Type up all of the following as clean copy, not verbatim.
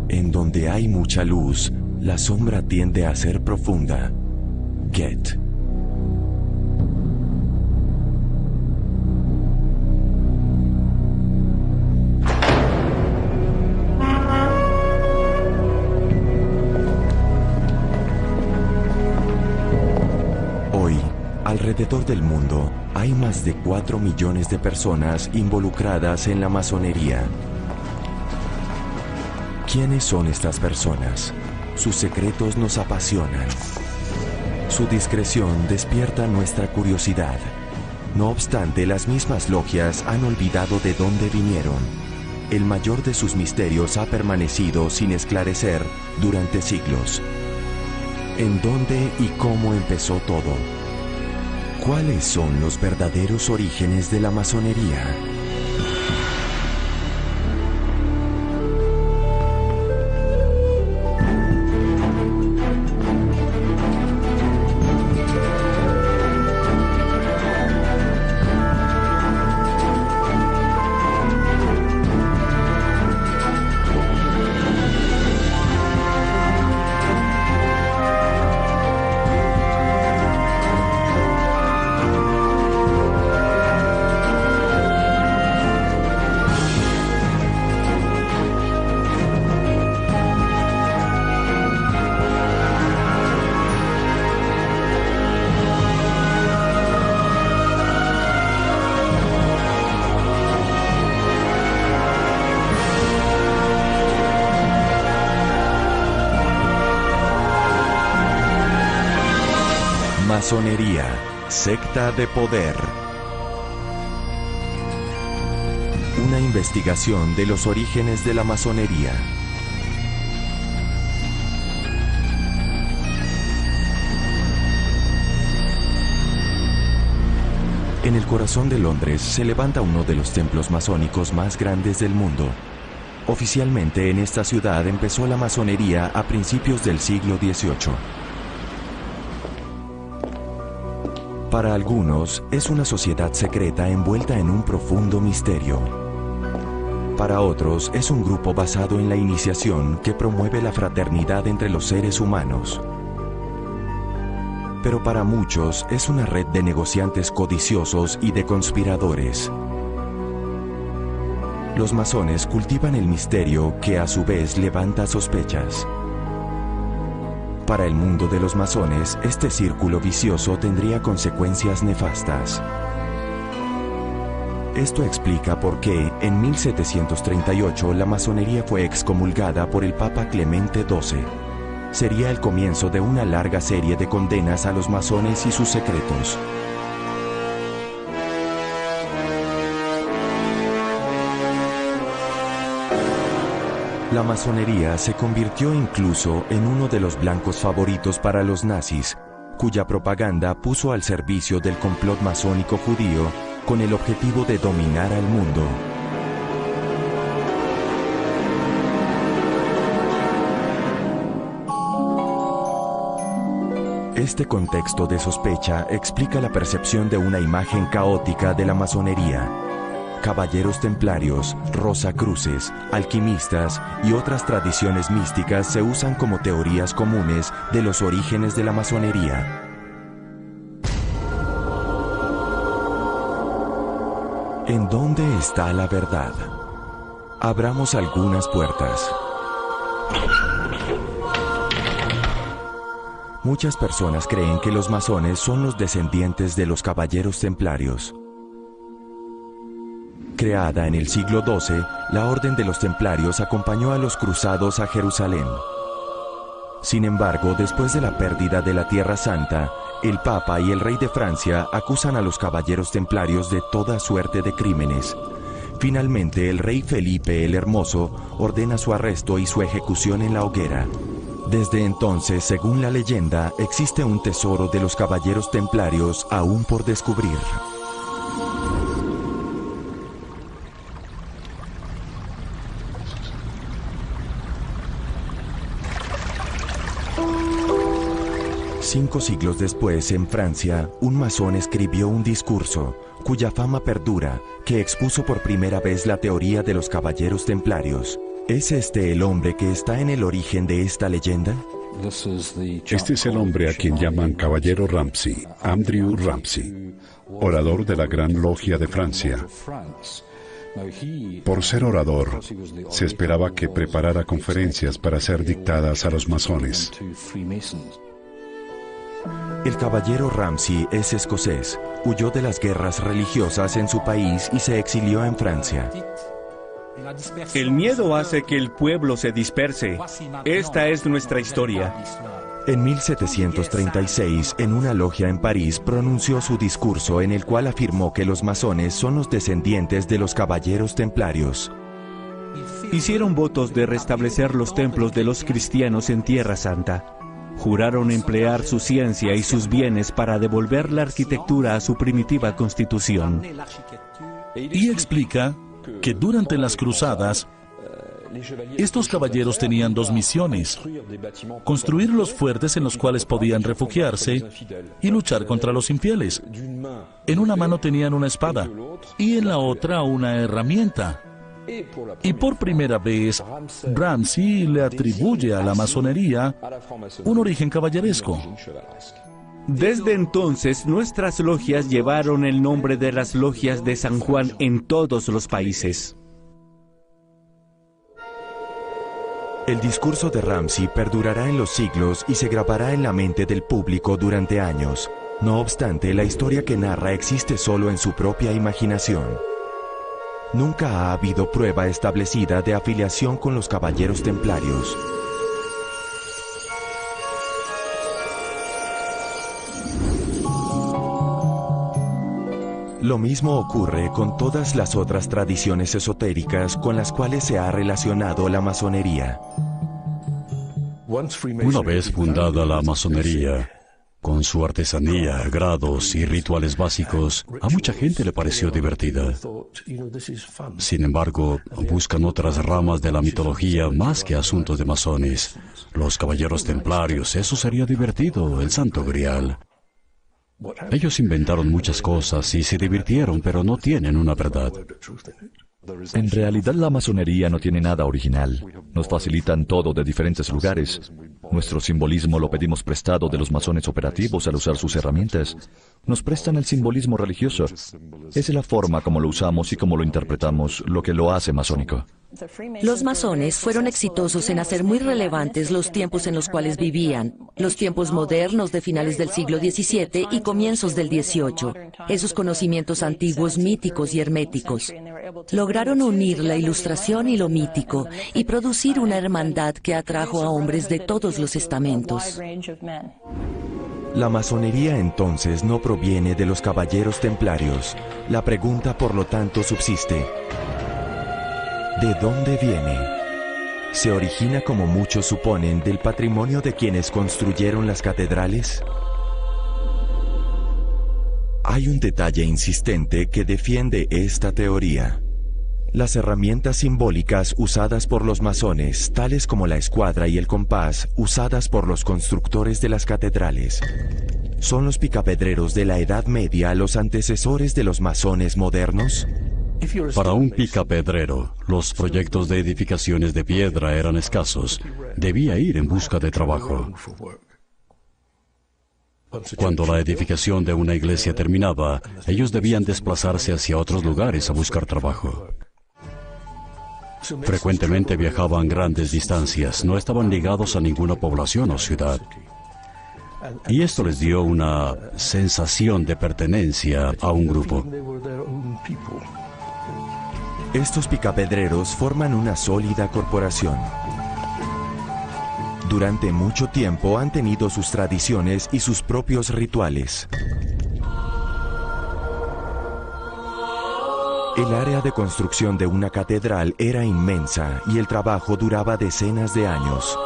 En donde hay mucha luz, la sombra tiende a ser profunda. Goethe. Hoy, alrededor del mundo, hay más de 4 millones de personas involucradas en la masonería. ¿Quiénes son estas personas? Sus secretos nos apasionan. Su discreción despierta nuestra curiosidad. No obstante, las mismas logias han olvidado de dónde vinieron. El mayor de sus misterios ha permanecido sin esclarecer durante siglos. ¿En dónde y cómo empezó todo? ¿Cuáles son los verdaderos orígenes de la masonería? Masonería, secta de poder. Una investigación de los orígenes de la masonería. En el corazón de Londres se levanta uno de los templos masónicos más grandes del mundo. Oficialmente en esta ciudad empezó la masonería a principios del siglo XVIII. Para algunos, es una sociedad secreta envuelta en un profundo misterio. Para otros, es un grupo basado en la iniciación que promueve la fraternidad entre los seres humanos. Pero para muchos, es una red de negociantes codiciosos y de conspiradores. Los masones cultivan el misterio que a su vez levanta sospechas. Para el mundo de los masones, este círculo vicioso tendría consecuencias nefastas. Esto explica por qué, en 1738, la masonería fue excomulgada por el Papa Clemente XII. Sería el comienzo de una larga serie de condenas a los masones y sus secretos. La masonería se convirtió incluso en uno de los blancos favoritos para los nazis, cuya propaganda puso al servicio del complot masónico judío con el objetivo de dominar al mundo. Este contexto de sospecha explica la percepción de una imagen caótica de la masonería. Caballeros templarios, rosacruces, alquimistas y otras tradiciones místicas se usan como teorías comunes de los orígenes de la masonería. ¿En dónde está la verdad? Abramos algunas puertas. Muchas personas creen que los masones son los descendientes de los caballeros templarios. Creada en el siglo XII, la Orden de los Templarios acompañó a los cruzados a Jerusalén. Sin embargo, después de la pérdida de la Tierra Santa, el Papa y el Rey de Francia acusan a los caballeros templarios de toda suerte de crímenes. Finalmente, el Rey Felipe el Hermoso ordena su arresto y su ejecución en la hoguera. Desde entonces, según la leyenda, existe un tesoro de los caballeros templarios aún por descubrir. Cinco siglos después, en Francia, un masón escribió un discurso, cuya fama perdura, que expuso por primera vez la teoría de los caballeros templarios. ¿Es este el hombre que está en el origen de esta leyenda? Este es el hombre a quien llaman Caballero Ramsay, Andrew Ramsay, orador de la Gran Logia de Francia. Por ser orador, se esperaba que preparara conferencias para ser dictadas a los masones. El caballero Ramsay es escocés, huyó de las guerras religiosas en su país y se exilió en Francia. El miedo hace que el pueblo se disperse. Esta es nuestra historia. En 1736, en una logia en París, pronunció su discurso en el cual afirmó que los masones son los descendientes de los caballeros templarios. Hicieron votos de restablecer los templos de los cristianos en Tierra Santa. Juraron emplear su ciencia y sus bienes para devolver la arquitectura a su primitiva constitución. Y explica que durante las cruzadas, estos caballeros tenían dos misiones: construir los fuertes en los cuales podían refugiarse y luchar contra los infieles. En una mano tenían una espada y en la otra una herramienta. Y por primera vez, Ramsay le atribuye a la masonería un origen caballeresco. Desde entonces, nuestras logias llevaron el nombre de las logias de San Juan en todos los países. El discurso de Ramsay perdurará en los siglos y se grabará en la mente del público durante años. No obstante, la historia que narra existe solo en su propia imaginación. Nunca ha habido prueba establecida de afiliación con los caballeros templarios. Lo mismo ocurre con todas las otras tradiciones esotéricas con las cuales se ha relacionado la masonería. Una vez fundada la masonería, con su artesanía, grados y rituales básicos, a mucha gente le pareció divertida. Sin embargo, buscan otras ramas de la mitología más que asuntos de masones. Los caballeros templarios, eso sería divertido, el Santo Grial. Ellos inventaron muchas cosas y se divirtieron, pero no tienen una verdad. En realidad la masonería no tiene nada original. Nos facilitan todo de diferentes lugares. Nuestro simbolismo lo pedimos prestado de los masones operativos al usar sus herramientas. Nos prestan el simbolismo religioso. Es la forma como lo usamos y como lo interpretamos lo que lo hace masónico. Los masones fueron exitosos en hacer muy relevantes los tiempos en los cuales vivían, los tiempos modernos de finales del siglo XVII y comienzos del XVIII, esos conocimientos antiguos míticos y herméticos. Lograron unir la ilustración y lo mítico y producir una hermandad que atrajo a hombres de todos los estamentos. La masonería entonces no proviene de los caballeros templarios. La pregunta, por lo tanto, subsiste: ¿de dónde viene? ¿Se origina, como muchos suponen, del patrimonio de quienes construyeron las catedrales? Hay un detalle insistente que defiende esta teoría. Las herramientas simbólicas usadas por los masones, tales como la escuadra y el compás, usadas por los constructores de las catedrales, ¿son los picapedreros de la Edad Media los antecesores de los masones modernos? Para un picapedrero, los proyectos de edificaciones de piedra eran escasos. Debía ir en busca de trabajo. Cuando la edificación de una iglesia terminaba, ellos debían desplazarse hacia otros lugares a buscar trabajo. Frecuentemente viajaban grandes distancias, no estaban ligados a ninguna población o ciudad. Y esto les dio una sensación de pertenencia a un grupo. Estos picapedreros forman una sólida corporación. Durante mucho tiempo han tenido sus tradiciones y sus propios rituales. El área de construcción de una catedral era inmensa y el trabajo duraba decenas de años.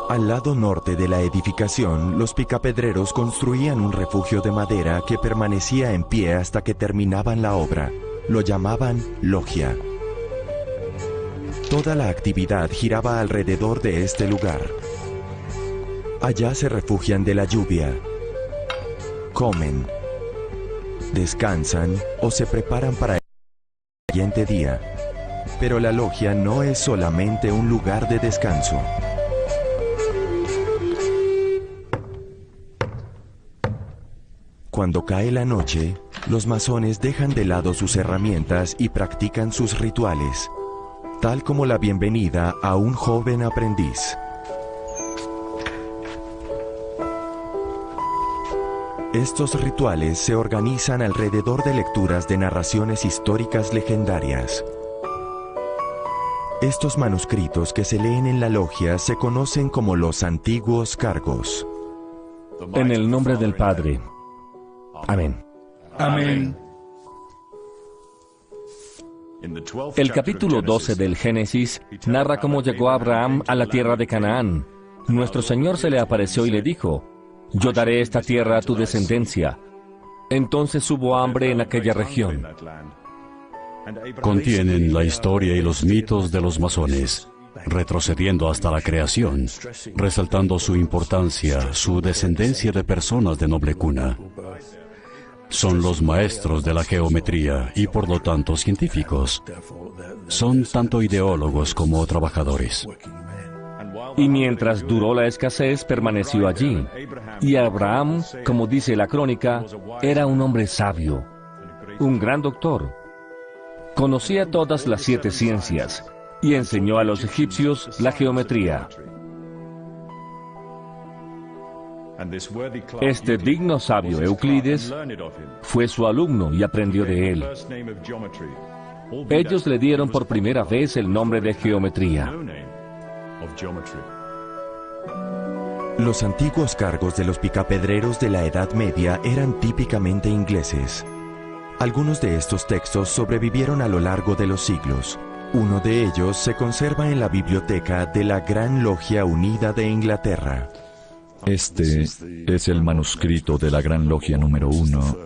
Al lado norte de la edificación, los picapedreros construían un refugio de madera que permanecía en pie hasta que terminaban la obra. Lo llamaban logia. Toda la actividad giraba alrededor de este lugar. Allá se refugian de la lluvia, comen, descansan o se preparan para el siguiente día. Pero la logia no es solamente un lugar de descanso. Cuando cae la noche, los masones dejan de lado sus herramientas y practican sus rituales, tal como la bienvenida a un joven aprendiz. Estos rituales se organizan alrededor de lecturas de narraciones históricas legendarias. Estos manuscritos que se leen en la logia se conocen como los antiguos cargos. En el nombre del Padre. Amén. Amén. El capítulo 12 del Génesis narra cómo llegó Abraham a la tierra de Canaán. Nuestro Señor se le apareció y le dijo: yo daré esta tierra a tu descendencia. Entonces hubo hambre en aquella región. Contienen la historia y los mitos de los masones, retrocediendo hasta la creación, resaltando su importancia, su descendencia de personas de noble cuna. Son los maestros de la geometría y por lo tanto científicos. Son tanto ideólogos como trabajadores. Y mientras duró la escasez, permaneció allí. Y Abraham, como dice la crónica, era un hombre sabio, un gran doctor. Conocía todas las 7 ciencias y enseñó a los egipcios la geometría. Este digno sabio Euclides fue su alumno y aprendió de él. Ellos le dieron por primera vez el nombre de geometría. Los antiguos cargos de los picapedreros de la Edad Media eran típicamente ingleses. Algunos de estos textos sobrevivieron a lo largo de los siglos. Uno de ellos se conserva en la biblioteca de la Gran Logia Unida de Inglaterra. Este es el manuscrito de la Gran Logia número 1,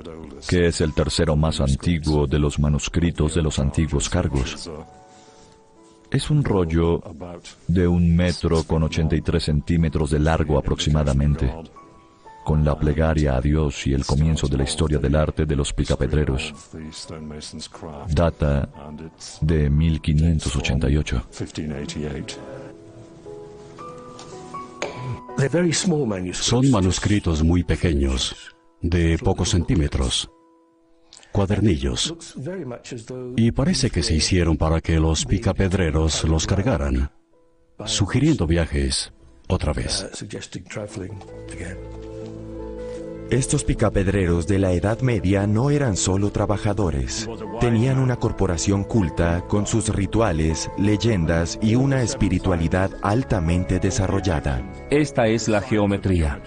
que es el tercero más antiguo de los manuscritos de los antiguos cargos. Es un rollo de 1 metro con 83 centímetros de largo aproximadamente, con la plegaria a Dios y el comienzo de la historia del arte de los picapedreros. Data de 1588. Son manuscritos muy pequeños, de pocos centímetros, cuadernillos, y parece que se hicieron para que los picapedreros los cargaran, sugiriendo viajes otra vez. Estos picapedreros de la Edad Media no eran solo trabajadores. Tenían una corporación culta con sus rituales, leyendas y una espiritualidad altamente desarrollada. Esta es la geometría.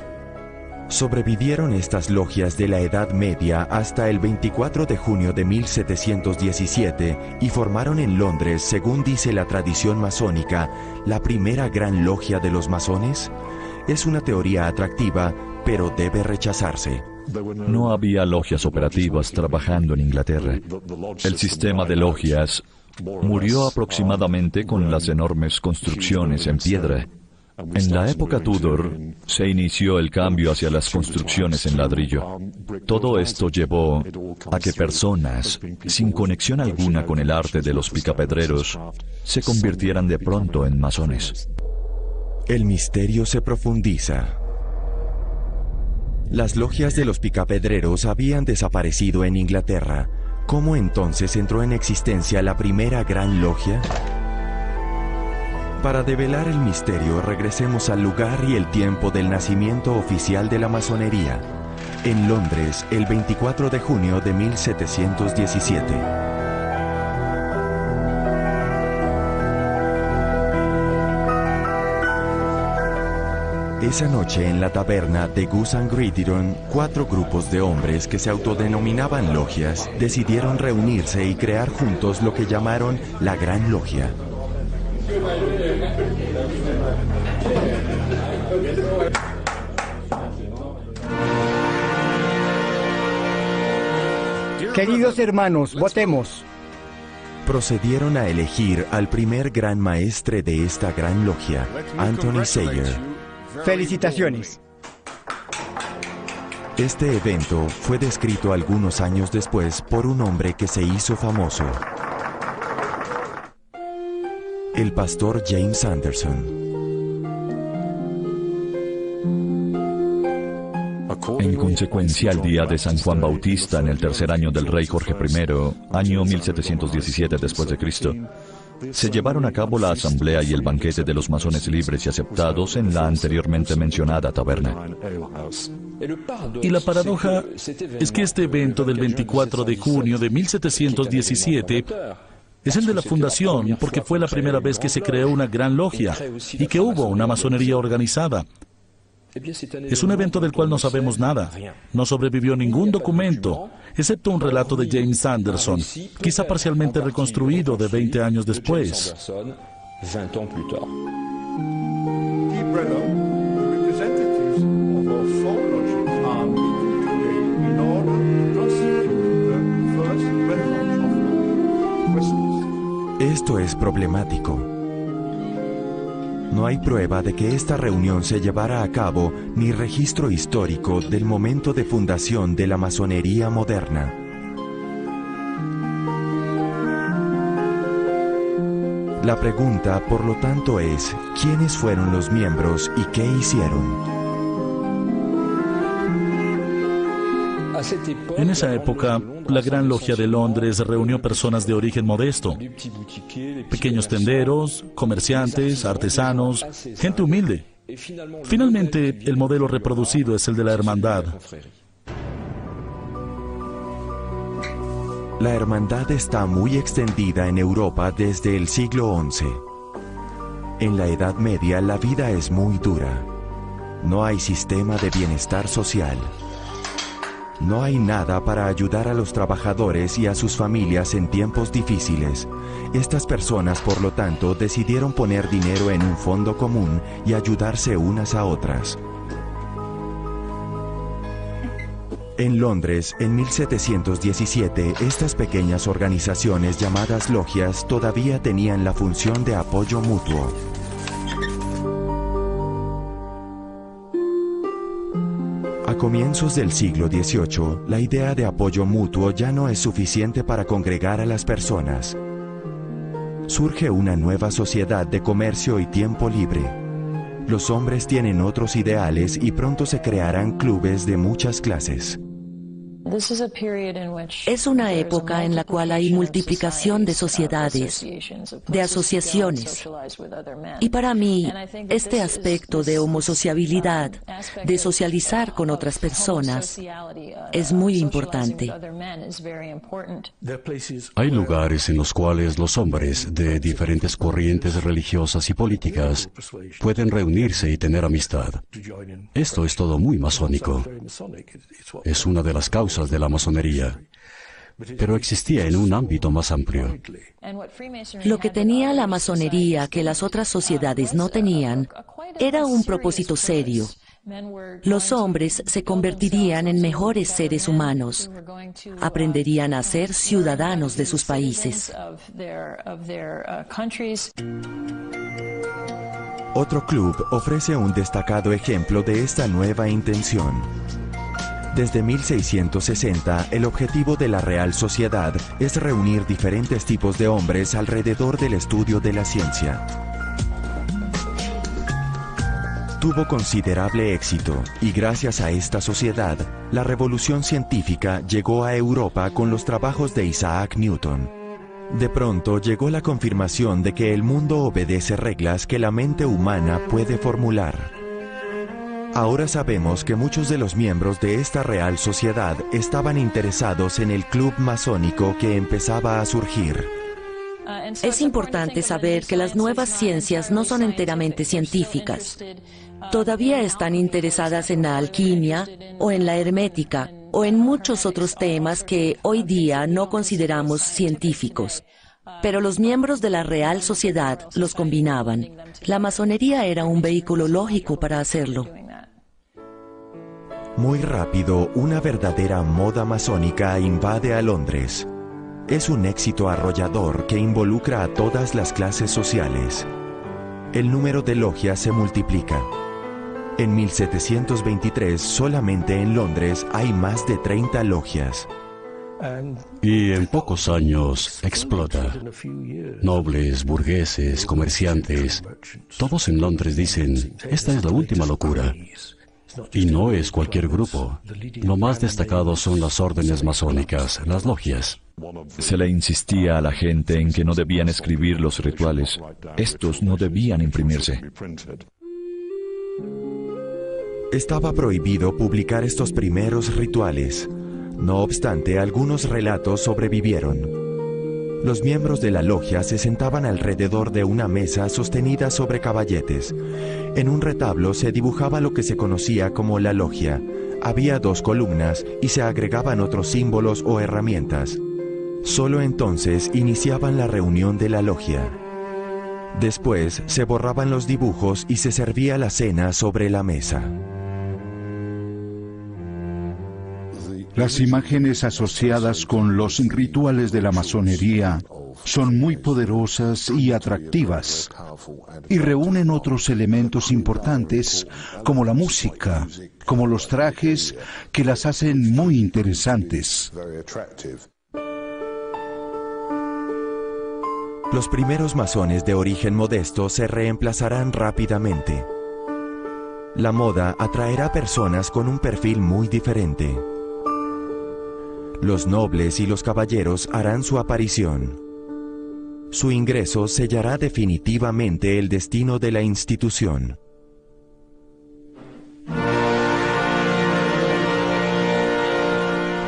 Sobrevivieron estas logias de la Edad Media hasta el 24 de junio de 1717 y formaron en Londres, según dice la tradición masónica, la primera gran logia de los masones. Es una teoría atractiva, pero debe rechazarse. No había logias operativas trabajando en Inglaterra. El sistema de logias murió aproximadamente con las enormes construcciones en piedra. En la época Tudor se inició el cambio hacia las construcciones en ladrillo. Todo esto llevó a que personas sin conexión alguna con el arte de los picapedreros se convirtieran de pronto en masones. El misterio se profundiza. Las logias de los picapedreros habían desaparecido en Inglaterra. ¿Cómo entonces entró en existencia la primera gran logia? Para develar el misterio, regresemos al lugar y el tiempo del nacimiento oficial de la masonería. En Londres, el 24 de junio de 1717. Esa noche en la taberna de Goose and Gridiron, 4 grupos de hombres que se autodenominaban logias decidieron reunirse y crear juntos lo que llamaron la Gran Logia. Queridos hermanos, votemos. Procedieron a elegir al primer gran maestre de esta gran logia, Anthony Sayer. Felicitaciones. Este evento fue descrito algunos años después por un hombre que se hizo famoso, el pastor James Anderson. En consecuencia, el día de San Juan Bautista, en el tercer año del rey Jorge I, año 1717 después de Cristo, se llevaron a cabo la asamblea y el banquete de los masones libres y aceptados en la anteriormente mencionada taberna. Y la paradoja es que este evento del 24 de junio de 1717 es el de la fundación, porque fue la primera vez que se creó una gran logia y que hubo una masonería organizada. Es un evento del cual no sabemos nada. No sobrevivió ningún documento, excepto un relato de James Anderson, quizá parcialmente reconstruido de 20 años después. Esto es problemático. No hay prueba de que esta reunión se llevara a cabo ni registro histórico del momento de fundación de la masonería moderna. La pregunta, por lo tanto, es ¿quiénes fueron los miembros y qué hicieron? En esa época, la Gran Logia de Londres reunió personas de origen modesto, pequeños tenderos, comerciantes, artesanos, gente humilde. Finalmente, el modelo reproducido es el de la hermandad. La hermandad está muy extendida en Europa desde el siglo XI. En la Edad Media la vida es muy dura. No hay sistema de bienestar social. No hay nada para ayudar a los trabajadores y a sus familias en tiempos difíciles. Estas personas, por lo tanto, decidieron poner dinero en un fondo común y ayudarse unas a otras. En Londres, en 1717, estas pequeñas organizaciones llamadas logias todavía tenían la función de apoyo mutuo. A comienzos del siglo XVIII, la idea de apoyo mutuo ya no es suficiente para congregar a las personas. Surge una nueva sociedad de comercio y tiempo libre. Los hombres tienen otros ideales y pronto se crearán clubes de muchas clases. Es una época en la cual hay multiplicación de sociedades, de asociaciones. Y para mí, este aspecto de homosociabilidad, de socializar con otras personas, es muy importante. Hay lugares en los cuales los hombres de diferentes corrientes religiosas y políticas pueden reunirse y tener amistad. Esto es todo muy masónico. Es una de las causas de la masonería, pero existía en un ámbito más amplio. Lo que tenía la masonería que las otras sociedades no tenían era un propósito serio. Los hombres se convertirían en mejores seres humanos, aprenderían a ser ciudadanos de sus países. Otro club ofrece un destacado ejemplo de esta nueva intención. Desde 1660, el objetivo de la Real Sociedad es reunir diferentes tipos de hombres alrededor del estudio de la ciencia. Tuvo considerable éxito y gracias a esta sociedad, la revolución científica llegó a Europa con los trabajos de Isaac Newton. De pronto llegó la confirmación de que el mundo obedece reglas que la mente humana puede formular. Ahora sabemos que muchos de los miembros de esta Real Sociedad estaban interesados en el club masónico que empezaba a surgir. Es importante saber que las nuevas ciencias no son enteramente científicas. Todavía están interesadas en la alquimia o en la hermética o en muchos otros temas que hoy día no consideramos científicos. Pero los miembros de la Real Sociedad los combinaban. La masonería era un vehículo lógico para hacerlo. Muy rápido, una verdadera moda masónica invade a Londres. Es un éxito arrollador que involucra a todas las clases sociales. El número de logias se multiplica. En 1723, solamente en Londres hay más de 30 logias. Y en pocos años explota. Nobles, burgueses, comerciantes, todos en Londres dicen, esta es la última locura. Y no es cualquier grupo. Lo más destacado son las órdenes masónicas, las logias. Se le insistía a la gente en que no debían escribir los rituales. Estos no debían imprimirse. Estaba prohibido publicar estos primeros rituales. No obstante, algunos relatos sobrevivieron. Los miembros de la logia se sentaban alrededor de una mesa sostenida sobre caballetes. En un retablo se dibujaba lo que se conocía como la logia. Había 2 columnas y se agregaban otros símbolos o herramientas. Solo entonces iniciaban la reunión de la logia. Después se borraban los dibujos y se servía la cena sobre la mesa. Las imágenes asociadas con los rituales de la masonería son muy poderosas y atractivas, y reúnen otros elementos importantes como la música, como los trajes, que las hacen muy interesantes. Los primeros masones de origen modesto se reemplazarán rápidamente. La moda atraerá personas con un perfil muy diferente. Los nobles y los caballeros harán su aparición. Su ingreso sellará definitivamente el destino de la institución.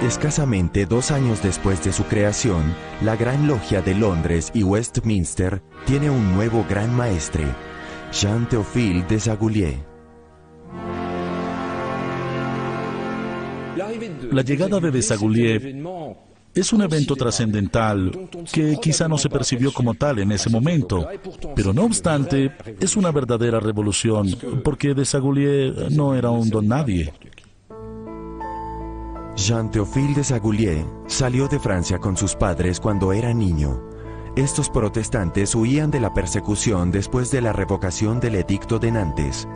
Escasamente 2 años después de su creación, la Gran Logia de Londres y Westminster tiene un nuevo gran maestre, Jean-Théophile Desaguliers. La llegada de Desaguliers es un evento trascendental que quizá no se percibió como tal en ese momento, pero no obstante es una verdadera revolución, porque Desaguliers no era un don nadie. Jean-Théophile Desaguliers salió de Francia con sus padres cuando era niño. Estos protestantes huían de la persecución después de la revocación del Edicto de Nantes.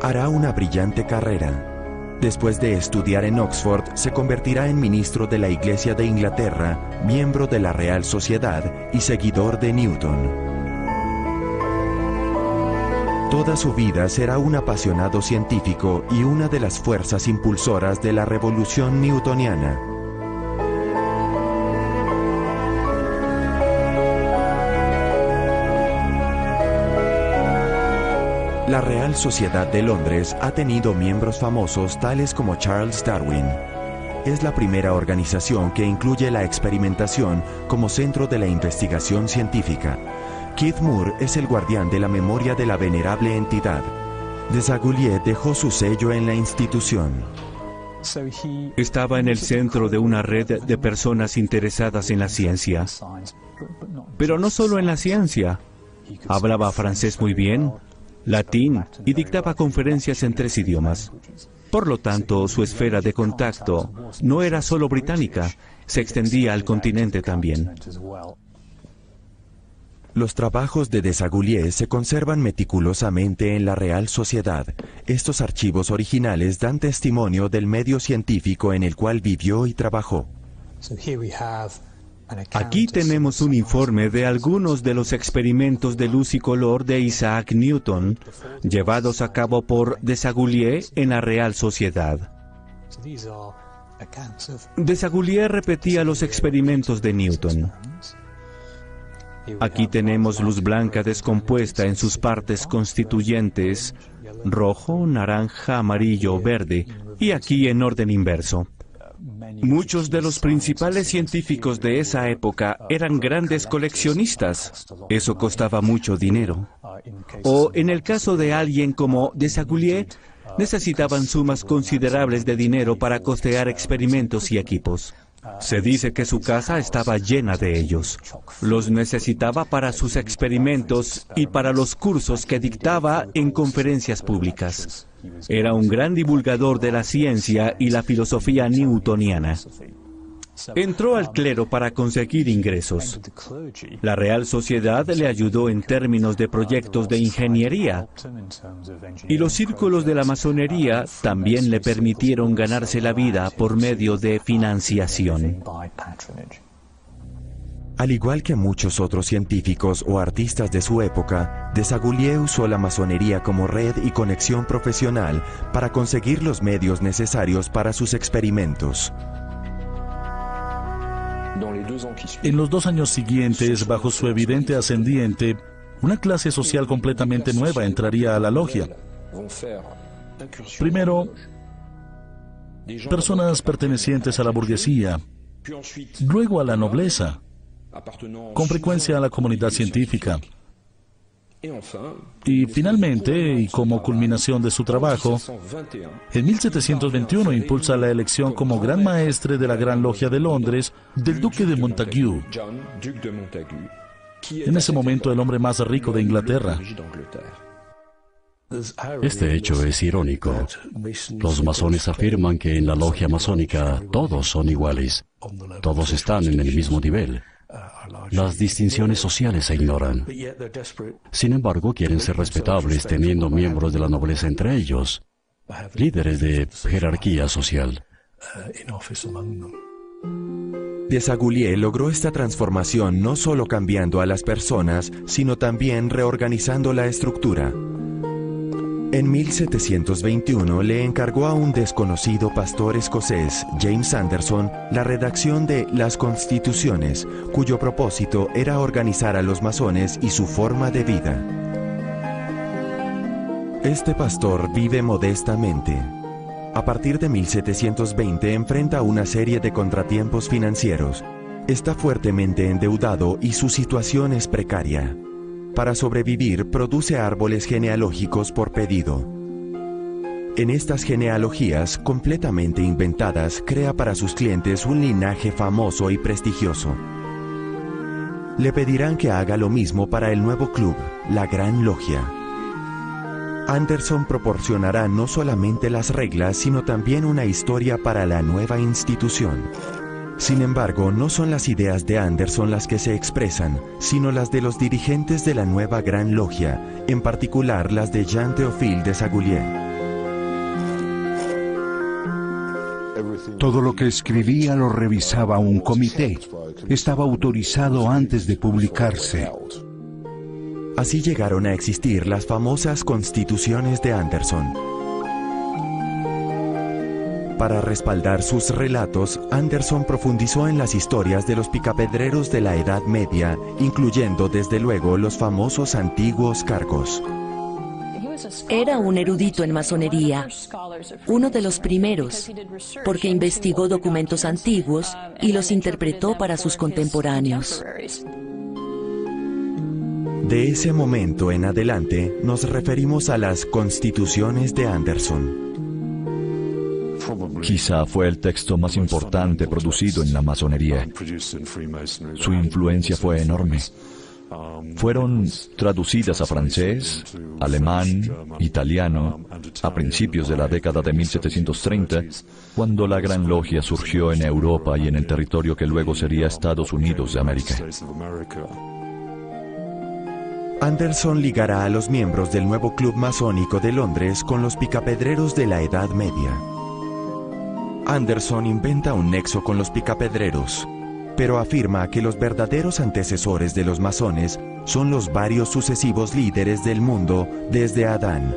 Hará una brillante carrera. Después de estudiar en Oxford, se convertirá en ministro de la Iglesia de Inglaterra, miembro de la Real Sociedad y seguidor de Newton. Toda su vida será un apasionado científico y una de las fuerzas impulsoras de la revolución newtoniana. La Real Sociedad de Londres ha tenido miembros famosos tales como Charles Darwin. Es la primera organización que incluye la experimentación como centro de la investigación científica. Keith Moore es el guardián de la memoria de la venerable entidad. Desaguliers dejó su sello en la institución. Estaba en el centro de una red de personas interesadas en la ciencia. Pero no solo en la ciencia. Hablaba francés muy bien, latín y dictaba conferencias en 3 idiomas. Por lo tanto, su esfera de contacto no era solo británica, se extendía al continente también. Los trabajos de Desaguliers se conservan meticulosamente en la Real Sociedad. Estos archivos originales dan testimonio del medio científico en el cual vivió y trabajó. Aquí tenemos un informe de algunos de los experimentos de luz y color de Isaac Newton, llevados a cabo por Desaguliers en la Real Sociedad. Desaguliers repetía los experimentos de Newton. Aquí tenemos luz blanca descompuesta en sus partes constituyentes, rojo, naranja, amarillo, verde, y aquí en orden inverso. Muchos de los principales científicos de esa época eran grandes coleccionistas. Eso costaba mucho dinero. O en el caso de alguien como Desaguliers, necesitaban sumas considerables de dinero para costear experimentos y equipos. Se dice que su casa estaba llena de ellos. Los necesitaba para sus experimentos y para los cursos que dictaba en conferencias públicas. Era un gran divulgador de la ciencia y la filosofía newtoniana. Entró al clero para conseguir ingresos. La Real Sociedad le ayudó en términos de proyectos de ingeniería. Y los círculos de la masonería también le permitieron ganarse la vida por medio de financiación. Al igual que muchos otros científicos o artistas de su época, Desaguliers usó la masonería como red y conexión profesional para conseguir los medios necesarios para sus experimentos. En los 2 años siguientes, bajo su evidente ascendiente, una clase social completamente nueva entraría a la logia. Primero, personas pertenecientes a la burguesía, luego a la nobleza, con frecuencia a la comunidad científica. Y finalmente, y como culminación de su trabajo, en 1721 impulsa la elección como Gran Maestre de la Gran Logia de Londres del Duque de Montagu, en ese momento el hombre más rico de Inglaterra. Este hecho es irónico. Los masones afirman que en la logia masónica todos son iguales, todos están en el mismo nivel. Las distinciones sociales se ignoran. Sin embargo, quieren ser respetables teniendo miembros de la nobleza entre ellos, líderes de jerarquía social. Desaguliers logró esta transformación no solo cambiando a las personas, sino también reorganizando la estructura. En 1721 le encargó a un desconocido pastor escocés, James Anderson, la redacción de Las Constituciones, cuyo propósito era organizar a los masones y su forma de vida. Este pastor vive modestamente. A partir de 1720 enfrenta una serie de contratiempos financieros. Está fuertemente endeudado y su situación es precaria. Para sobrevivir, produce árboles genealógicos por pedido. En estas genealogías, completamente inventadas, crea para sus clientes un linaje famoso y prestigioso. Le pedirán que haga lo mismo para el nuevo club, la Gran Logia. Anderson proporcionará no solamente las reglas, sino también una historia para la nueva institución. Sin embargo, no son las ideas de Anderson las que se expresan, sino las de los dirigentes de la nueva Gran Logia, en particular las de Jean-Théophile Desaguliers. Todo lo que escribía lo revisaba un comité. Estaba autorizado antes de publicarse. Así llegaron a existir las famosas Constituciones de Anderson. Para respaldar sus relatos, Anderson profundizó en las historias de los picapedreros de la Edad Media, incluyendo desde luego los famosos antiguos cargos. Era un erudito en masonería, uno de los primeros, porque investigó documentos antiguos y los interpretó para sus contemporáneos. De ese momento en adelante, nos referimos a las Constituciones de Anderson. Quizá fue el texto más importante producido en la masonería. Su influencia fue enorme. Fueron traducidas a francés, alemán, italiano, a principios de la década de 1730, cuando la Gran Logia surgió en Europa y en el territorio que luego sería Estados Unidos de América. Anderson ligará a los miembros del nuevo club masónico de Londres con los picapedreros de la Edad Media. Anderson inventa un nexo con los picapedreros, pero afirma que los verdaderos antecesores de los masones son los varios sucesivos líderes del mundo desde Adán.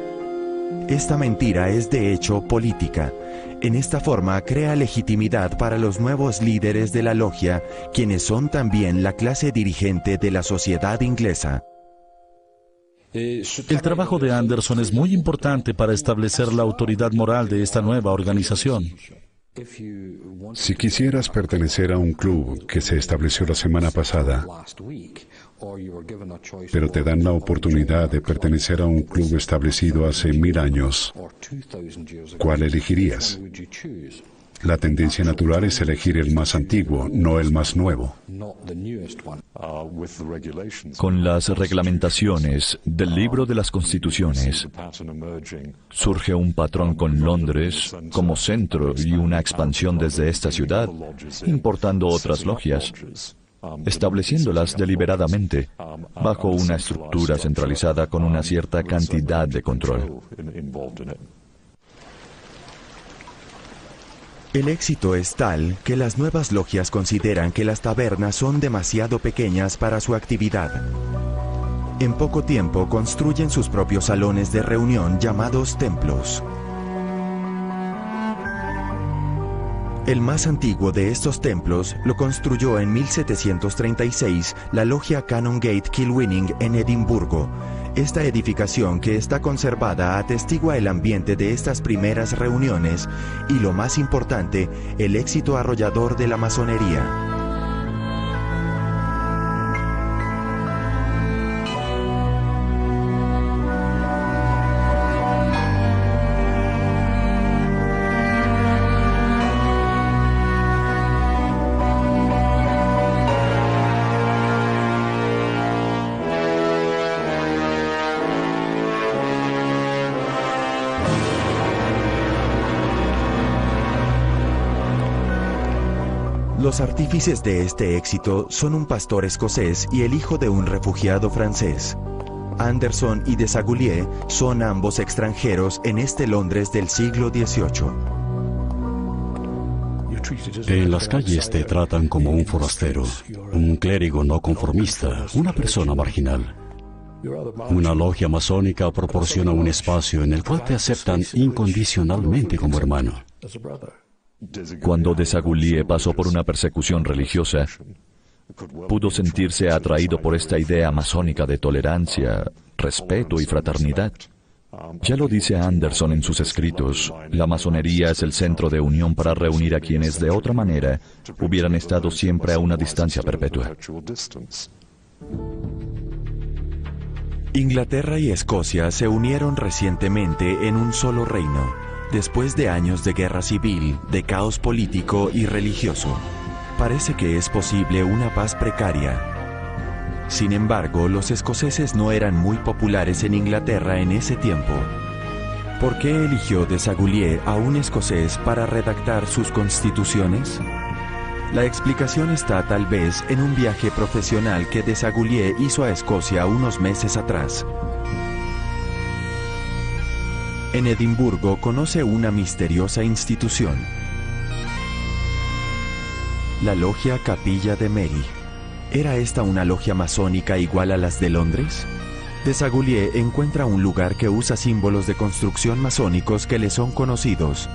Esta mentira es de hecho política. En esta forma crea legitimidad para los nuevos líderes de la logia, quienes son también la clase dirigente de la sociedad inglesa. El trabajo de Anderson es muy importante para establecer la autoridad moral de esta nueva organización. Si quisieras pertenecer a un club que se estableció la semana pasada, pero te dan la oportunidad de pertenecer a un club establecido hace 1000 años, ¿cuál elegirías? La tendencia natural es elegir el más antiguo, no el más nuevo. Con las reglamentaciones del libro de las constituciones, surge un patrón con Londres como centro y una expansión desde esta ciudad, importando otras logias, estableciéndolas deliberadamente, bajo una estructura centralizada con una cierta cantidad de control. El éxito es tal que las nuevas logias consideran que las tabernas son demasiado pequeñas para su actividad. En poco tiempo construyen sus propios salones de reunión llamados templos. El más antiguo de estos templos lo construyó en 1736 la logia Canongate Kilwinning en Edimburgo. Esta edificación, que está conservada, atestigua el ambiente de estas primeras reuniones y, lo más importante, el éxito arrollador de la masonería. Los artífices de este éxito son un pastor escocés y el hijo de un refugiado francés. Anderson y Desaguliers son ambos extranjeros en este Londres del siglo XVIII. En las calles te tratan como un forastero, un clérigo no conformista, una persona marginal. Una logia masónica proporciona un espacio en el cual te aceptan incondicionalmente como hermano. Cuando Desaguliers pasó por una persecución religiosa, pudo sentirse atraído por esta idea masónica de tolerancia, respeto y fraternidad. Ya lo dice Anderson en sus escritos, la masonería es el centro de unión para reunir a quienes de otra manera hubieran estado siempre a una distancia perpetua. Inglaterra y Escocia se unieron recientemente en un solo reino, después de años de guerra civil, de caos político y religioso. Parece que es posible una paz precaria. Sin embargo, los escoceses no eran muy populares en Inglaterra en ese tiempo. ¿Por qué eligió Desaguliers a un escocés para redactar sus constituciones? La explicación está tal vez en un viaje profesional que Desaguliers hizo a Escocia unos meses atrás. En Edimburgo conoce una misteriosa institución, la logia Capilla de Mary. ¿Era esta una logia masónica igual a las de Londres? Desaguliers encuentra un lugar que usa símbolos de construcción masónicos que le son conocidos.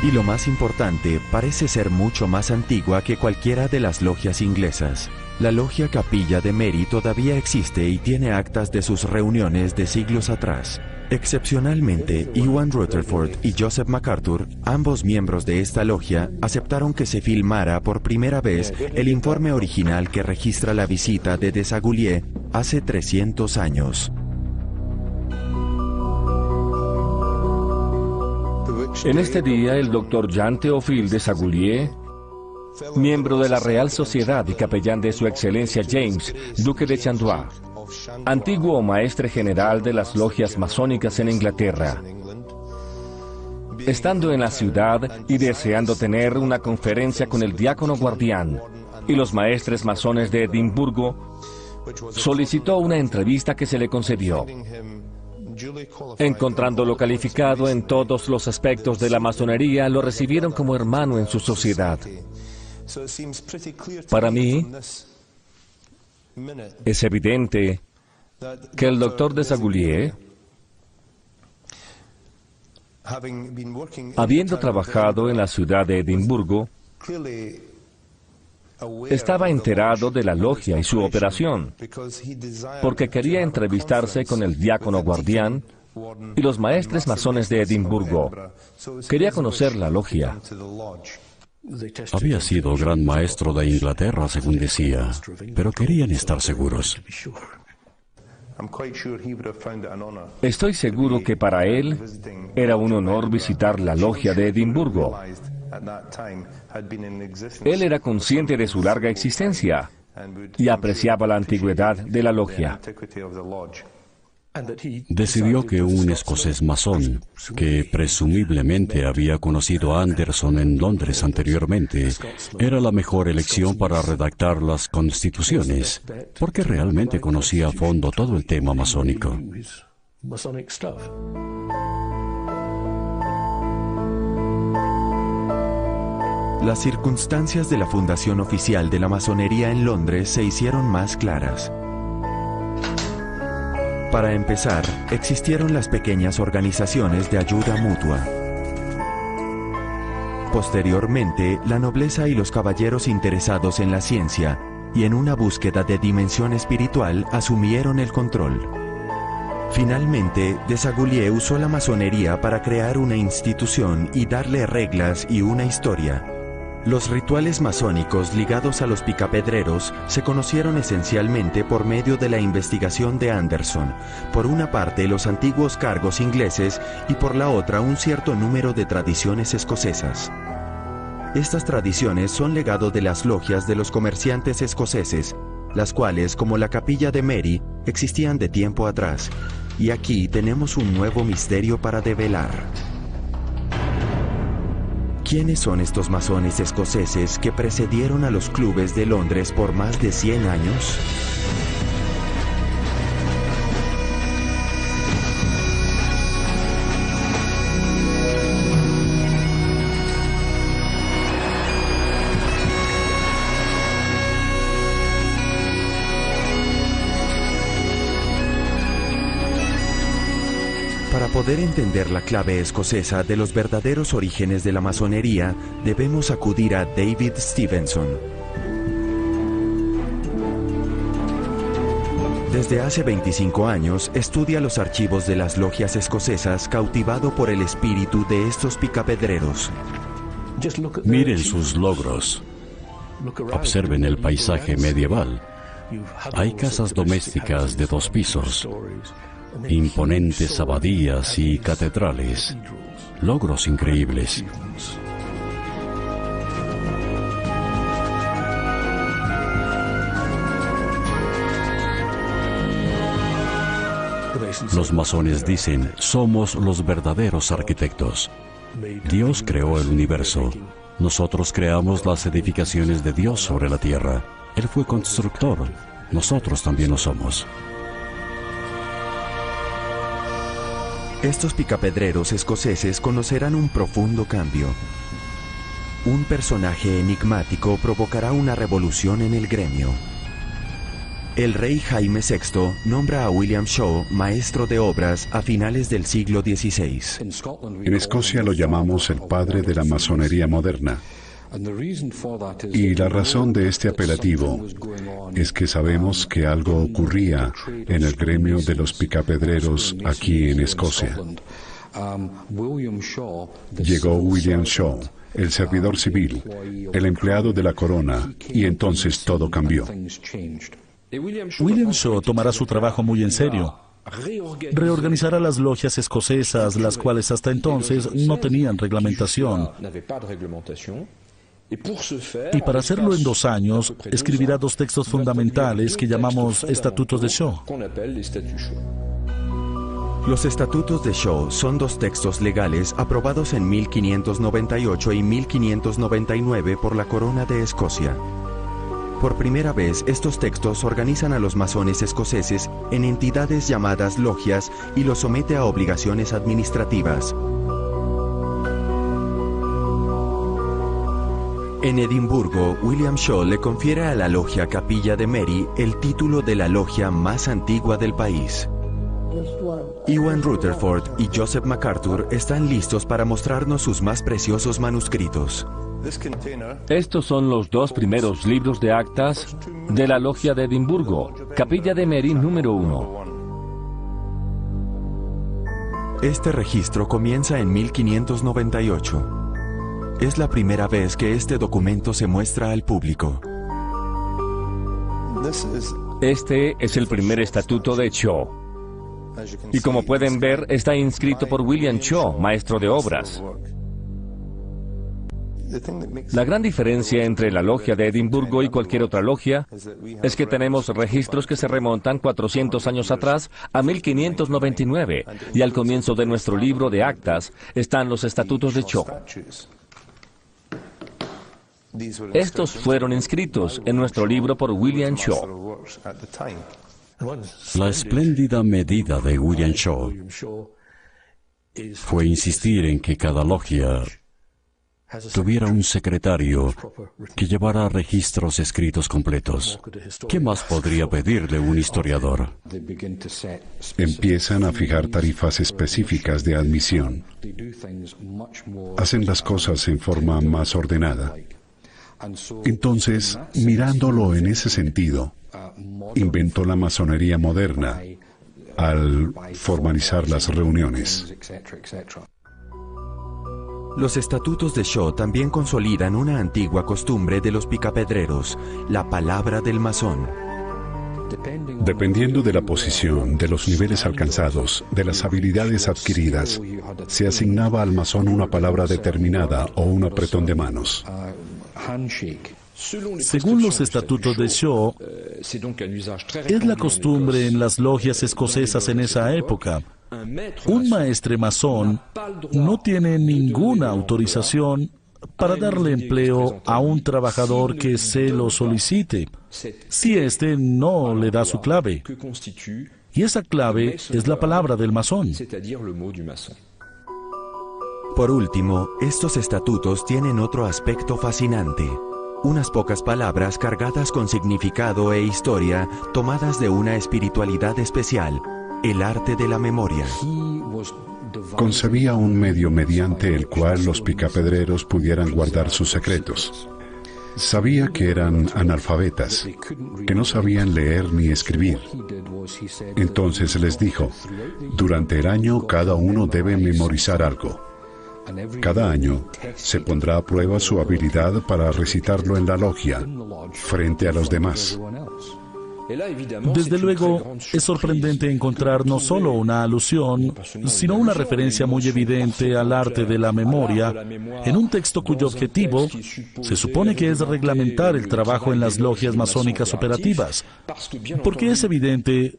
Y lo más importante, parece ser mucho más antigua que cualquiera de las logias inglesas. La logia Capilla de Mary todavía existe y tiene actas de sus reuniones de siglos atrás. Excepcionalmente, Ewan Rutherford y Joseph MacArthur, ambos miembros de esta logia, aceptaron que se filmara por primera vez el informe original que registra la visita de Desaguliers hace 300 años. En este día, el Dr. Jean Théophile Desaguliers, miembro de la Real Sociedad y capellán de Su Excelencia James, Duque de Chandois, antiguo maestre general de las logias masónicas en Inglaterra, estando en la ciudad y deseando tener una conferencia con el diácono guardián y los maestres masones de Edimburgo, solicitó una entrevista que se le concedió. Encontrándolo calificado en todos los aspectos de la masonería, lo recibieron como hermano en su sociedad. Para mí, es evidente que el Dr. Desaguliers, habiendo trabajado en la ciudad de Edimburgo, estaba enterado de la logia y su operación, porque quería entrevistarse con el diácono guardián y los maestres masones de Edimburgo. Quería conocer la logia. Había sido gran maestro de Inglaterra, según decía, pero querían estar seguros. Estoy seguro que para él era un honor visitar la logia de Edimburgo. Él era consciente de su larga existencia y apreciaba la antigüedad de la logia. Decidió que un escocés masón, que presumiblemente había conocido a Anderson en Londres anteriormente, era la mejor elección para redactar las constituciones, porque realmente conocía a fondo todo el tema masónico. Las circunstancias de la fundación oficial de la masonería en Londres se hicieron más claras. Para empezar, existieron las pequeñas organizaciones de ayuda mutua. Posteriormente, la nobleza y los caballeros interesados en la ciencia y en una búsqueda de dimensión espiritual asumieron el control. Finalmente, Desaguliers usó la masonería para crear una institución y darle reglas y una historia. Los rituales masónicos ligados a los picapedreros se conocieron esencialmente por medio de la investigación de Anderson, por una parte los antiguos cargos ingleses y por la otra un cierto número de tradiciones escocesas. Estas tradiciones son legado de las logias de los comerciantes escoceses, las cuales, como la Capilla de Mary, existían de tiempo atrás. Y aquí tenemos un nuevo misterio para develar. ¿Quiénes son estos masones escoceses que precedieron a los clubes de Londres por más de 100 años? Para poder entender la clave escocesa de los verdaderos orígenes de la masonería, debemos acudir a David Stevenson. Desde hace 25 años estudia los archivos de las logias escocesas, cautivado por el espíritu de estos picapedreros. Miren sus logros. Observen el paisaje medieval. Hay casas domésticas de 2 pisos. Imponentes abadías y catedrales. Logros increíbles. Los masones dicen, somos los verdaderos arquitectos. Dios creó el universo. Nosotros creamos las edificaciones de Dios sobre la tierra. Él fue constructor. Nosotros también lo somos. Estos picapedreros escoceses conocerán un profundo cambio. Un personaje enigmático provocará una revolución en el gremio. El rey Jaime VI nombra a William Shaw maestro de obras a finales del siglo XVI. En Escocia lo llamamos el padre de la masonería moderna. Y la razón de este apelativo es que sabemos que algo ocurría en el gremio de los picapedreros aquí en Escocia. Llegó William Shaw, el servidor civil, el empleado de la corona, y entonces todo cambió. William Shaw tomará su trabajo muy en serio. Reorganizará las logias escocesas, las cuales hasta entonces no tenían reglamentación. Y para hacerlo en 2 años, escribirá 2 textos fundamentales que llamamos Estatutos de Shaw. Los Estatutos de Shaw son 2 textos legales aprobados en 1598 y 1599 por la Corona de Escocia. Por primera vez, estos textos organizan a los masones escoceses en entidades llamadas logias y los somete a obligaciones administrativas. En Edimburgo, William Shaw le confiere a la logia Capilla de Mary el título de la logia más antigua del país. Ewan Rutherford y Joseph MacArthur están listos para mostrarnos sus más preciosos manuscritos. Estos son los 2 primeros libros de actas de la logia de Edimburgo, Capilla de Mary número 1. Este registro comienza en 1598. Es la primera vez que este documento se muestra al público. Este es el primer estatuto de Cho. Y como pueden ver, está inscrito por William Cho, maestro de obras. La gran diferencia entre la logia de Edimburgo y cualquier otra logia es que tenemos registros que se remontan 400 años atrás a 1599, y al comienzo de nuestro libro de actas están los estatutos de Cho. Estos fueron inscritos en nuestro libro por William Cho. La espléndida medida de William Cho fue insistir en que cada logia tuviera un secretario que llevara registros escritos completos. ¿Qué más podría pedirle un historiador? Empiezan a fijar tarifas específicas de admisión. Hacen las cosas en forma más ordenada. Entonces, mirándolo en ese sentido, inventó la masonería moderna al formalizar las reuniones. Los estatutos de Cho también consolidan una antigua costumbre de los picapedreros, la palabra del masón. Dependiendo de la posición, de los niveles alcanzados, de las habilidades adquiridas, se asignaba al masón una palabra determinada o un apretón de manos. Según los estatutos de Cho, es la costumbre en las logias escocesas en esa época. Un maestre masón no tiene ninguna autorización para darle empleo a un trabajador que se lo solicite, si éste no le da su clave. Y esa clave es la palabra del masón. Por último, estos estatutos tienen otro aspecto fascinante. Unas pocas palabras cargadas con significado e historia tomadas de una espiritualidad especial, el arte de la memoria. Concebía un medio mediante el cual los picapedreros pudieran guardar sus secretos. Sabía que eran analfabetas, que no sabían leer ni escribir. Entonces les dijo, durante el año cada uno debe memorizar algo. Cada año se pondrá a prueba su habilidad para recitarlo en la logia, frente a los demás. Desde luego, es sorprendente encontrar no solo una alusión, sino una referencia muy evidente al arte de la memoria en un texto cuyo objetivo se supone que es reglamentar el trabajo en las logias masónicas operativas, porque es evidente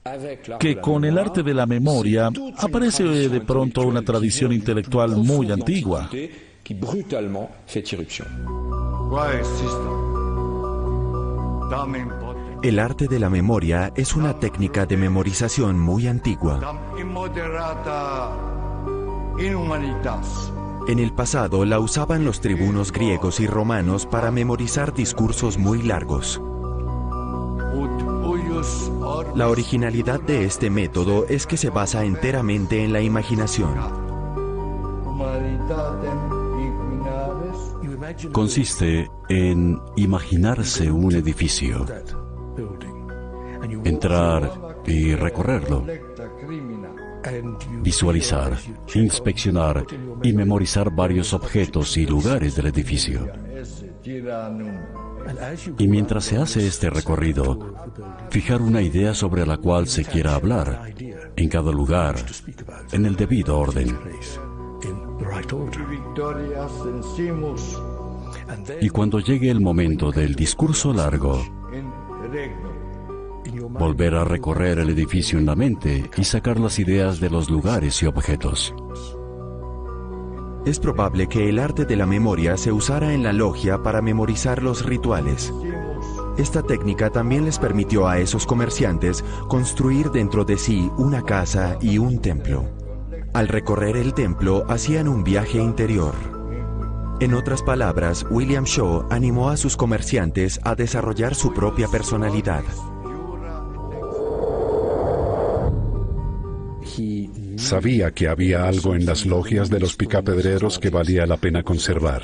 que con el arte de la memoria aparece de pronto una tradición intelectual muy antigua. El arte de la memoria es una técnica de memorización muy antigua. En el pasado la usaban los tribunos griegos y romanos para memorizar discursos muy largos. La originalidad de este método es que se basa enteramente en la imaginación. Consiste en imaginarse un edificio, entrar y recorrerlo, visualizar, inspeccionar y memorizar varios objetos y lugares del edificio. Y mientras se hace este recorrido, fijar una idea sobre la cual se quiera hablar, en cada lugar, en el debido orden. Y cuando llegue el momento del discurso largo, volver a recorrer el edificio en la mente y sacar las ideas de los lugares y objetos. Es probable que el arte de la memoria se usara en la logia para memorizar los rituales. Esta técnica también les permitió a esos comerciantes construir dentro de sí una casa y un templo. Al recorrer el templo, hacían un viaje interior. En otras palabras, William Cho animó a sus comerciantes a desarrollar su propia personalidad. Sabía que había algo en las logias de los picapedreros que valía la pena conservar.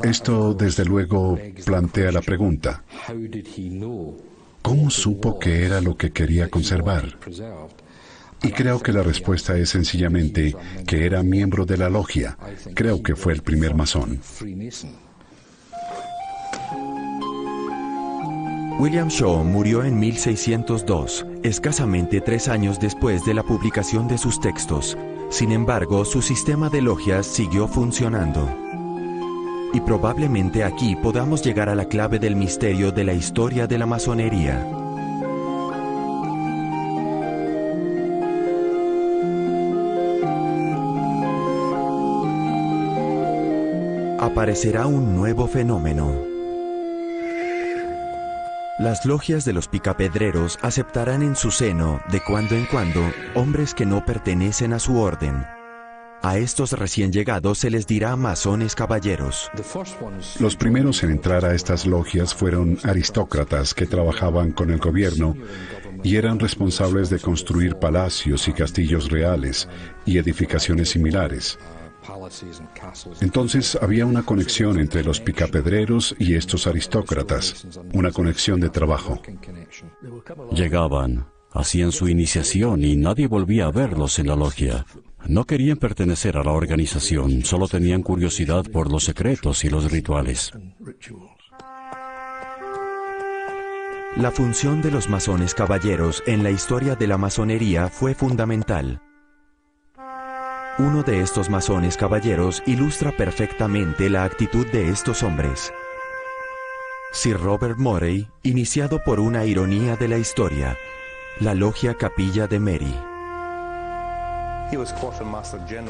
Esto, desde luego, plantea la pregunta: ¿cómo supo que era lo que quería conservar? Y creo que la respuesta es sencillamente que era miembro de la logia. Creo que fue el primer masón. William Shaw murió en 1602, escasamente 3 años después de la publicación de sus textos. Sin embargo, su sistema de logias siguió funcionando. Y probablemente aquí podamos llegar a la clave del misterio de la historia de la masonería. Aparecerá un nuevo fenómeno. Las logias de los picapedreros aceptarán en su seno, de cuando en cuando, hombres que no pertenecen a su orden. A estos recién llegados se les dirá masones caballeros. Los primeros en entrar a estas logias fueron aristócratas que trabajaban con el gobierno y eran responsables de construir palacios y castillos reales y edificaciones similares. Entonces había una conexión entre los picapedreros y estos aristócratas, una conexión de trabajo. Llegaban, hacían su iniciación y nadie volvía a verlos en la logia. No querían pertenecer a la organización, solo tenían curiosidad por los secretos y los rituales. La función de los masones caballeros en la historia de la masonería fue fundamental. Uno de estos masones caballeros ilustra perfectamente la actitud de estos hombres. Sir Robert Morey, iniciado por una ironía de la historia, la logia Capilla de Mary.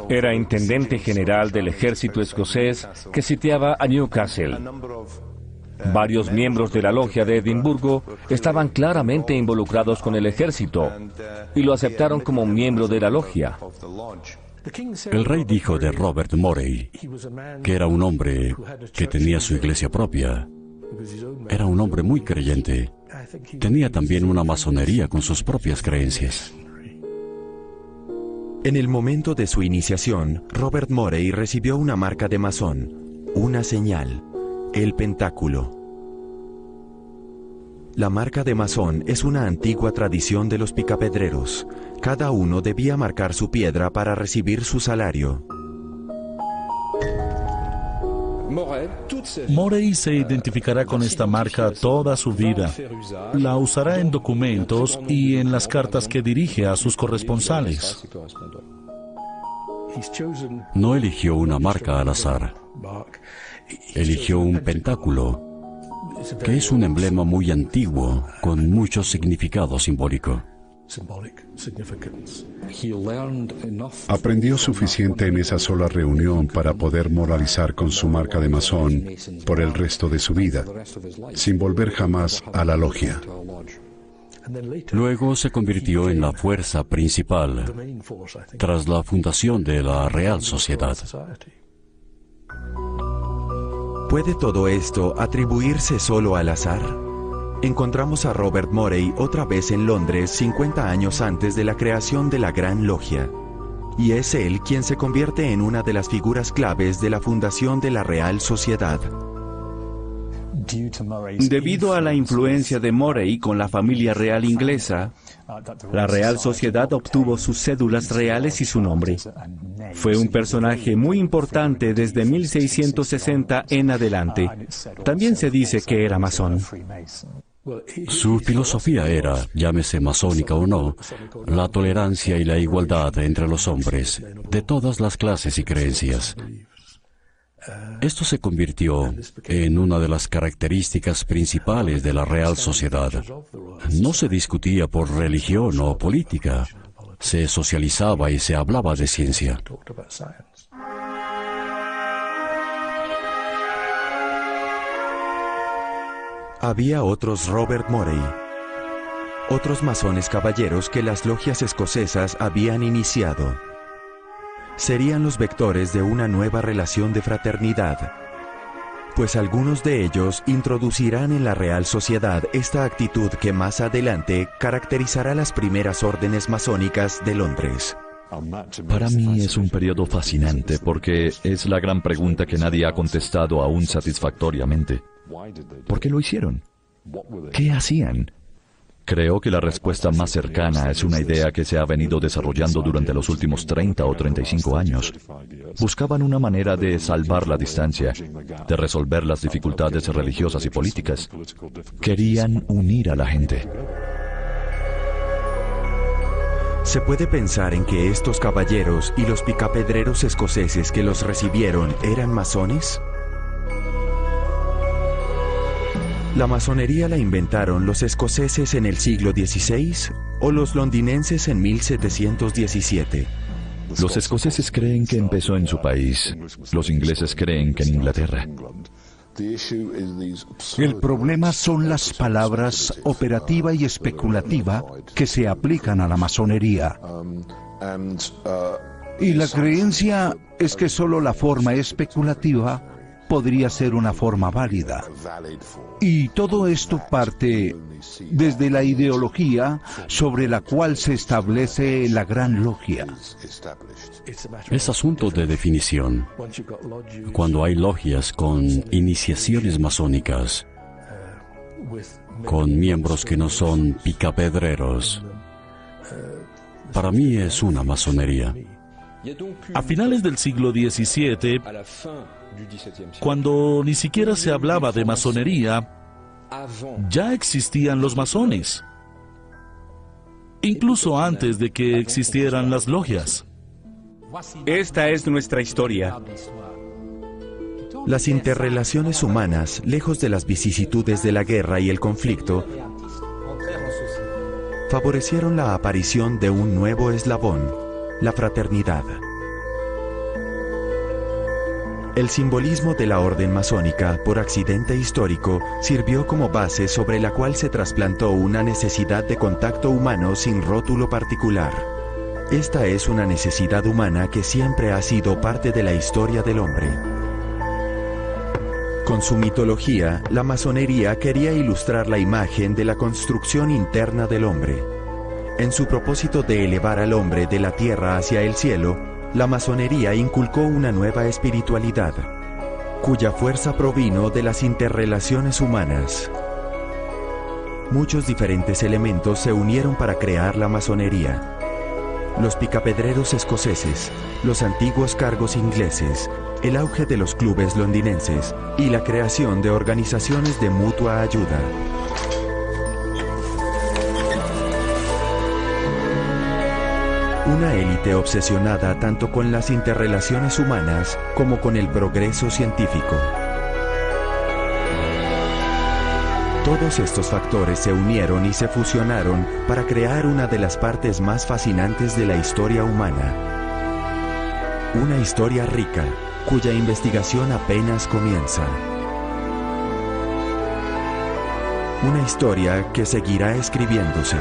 Era intendente general del ejército escocés que sitiaba a Newcastle. Varios miembros de la logia de Edimburgo estaban claramente involucrados con el ejército y lo aceptaron como miembro de la logia. El rey dijo de Robert Morey que era un hombre que tenía su iglesia propia. Era un hombre muy creyente. Tenía también una masonería con sus propias creencias. En el momento de su iniciación, Robert Morey recibió una marca de masón, una señal, el pentáculo. La marca de masón es una antigua tradición de los picapedreros. Cada uno debía marcar su piedra para recibir su salario. Morey se identificará con esta marca toda su vida. La usará en documentos y en las cartas que dirige a sus corresponsales. No eligió una marca al azar. Eligió un pentáculo, que es un emblema muy antiguo, con mucho significado simbólico. Aprendió suficiente en esa sola reunión para poder moralizar con su marca de masón por el resto de su vida, sin volver jamás a la logia. Luego se convirtió en la fuerza principal tras la fundación de la Real Sociedad. ¿Puede todo esto atribuirse solo al azar? Encontramos a Robert Morey otra vez en Londres 50 años antes de la creación de la Gran Logia. Y es él quien se convierte en una de las figuras claves de la fundación de la Real Sociedad. Debido a la influencia de Morey con la familia real inglesa, la Real Sociedad obtuvo sus cédulas reales y su nombre. Fue un personaje muy importante desde 1660 en adelante. También se dice que era masón. Su filosofía era, llámese masónica o no, la tolerancia y la igualdad entre los hombres, de todas las clases y creencias. Esto se convirtió en una de las características principales de la Real Sociedad. No se discutía por religión o política, se socializaba y se hablaba de ciencia. Había otros Robert Morey, otros masones caballeros que las logias escocesas habían iniciado. Serían los vectores de una nueva relación de fraternidad, pues algunos de ellos introducirán en la Real Sociedad esta actitud que más adelante caracterizará las primeras órdenes masónicas de Londres. Para mí es un periodo fascinante porque es la gran pregunta que nadie ha contestado aún satisfactoriamente. ¿Por qué lo hicieron? ¿Qué hacían? Creo que la respuesta más cercana es una idea que se ha venido desarrollando durante los últimos 30 o 35 años. Buscaban una manera de salvar la distancia, de resolver las dificultades religiosas y políticas. Querían unir a la gente. ¿Se puede pensar en que estos caballeros y los picapedreros escoceses que los recibieron eran masones? ¿La masonería la inventaron los escoceses en el siglo XVI o los londinenses en 1717? Los escoceses creen que empezó en su país. Los ingleses creen que en Inglaterra. El problema son las palabras operativa y especulativa que se aplican a la masonería. Y la creencia es que solo la forma especulativa podría ser una forma válida. Y todo esto parte desde la ideología sobre la cual se establece la Gran Logia. Es asunto de definición. Cuando hay logias con iniciaciones masónicas, con miembros que no son picapedreros, para mí es una masonería. A finales del siglo XVII, cuando ni siquiera se hablaba de masonería, ya existían los masones, incluso antes de que existieran las logias. Esta es nuestra historia. Las interrelaciones humanas, lejos de las vicisitudes de la guerra y el conflicto, favorecieron la aparición de un nuevo eslabón, la fraternidad. El simbolismo de la orden masónica, por accidente histórico, sirvió como base sobre la cual se trasplantó una necesidad de contacto humano sin rótulo particular. Esta es una necesidad humana que siempre ha sido parte de la historia del hombre. Con su mitología, la masonería quería ilustrar la imagen de la construcción interna del hombre. En su propósito de elevar al hombre de la tierra hacia el cielo, la masonería inculcó una nueva espiritualidad, cuya fuerza provino de las interrelaciones humanas. Muchos diferentes elementos se unieron para crear la masonería. Los picapedreros escoceses, los antiguos cargos ingleses, el auge de los clubes londinenses y la creación de organizaciones de mutua ayuda. Una élite obsesionada tanto con las interrelaciones humanas como con el progreso científico. Todos estos factores se unieron y se fusionaron para crear una de las partes más fascinantes de la historia humana. Una historia rica, cuya investigación apenas comienza. Una historia que seguirá escribiéndose.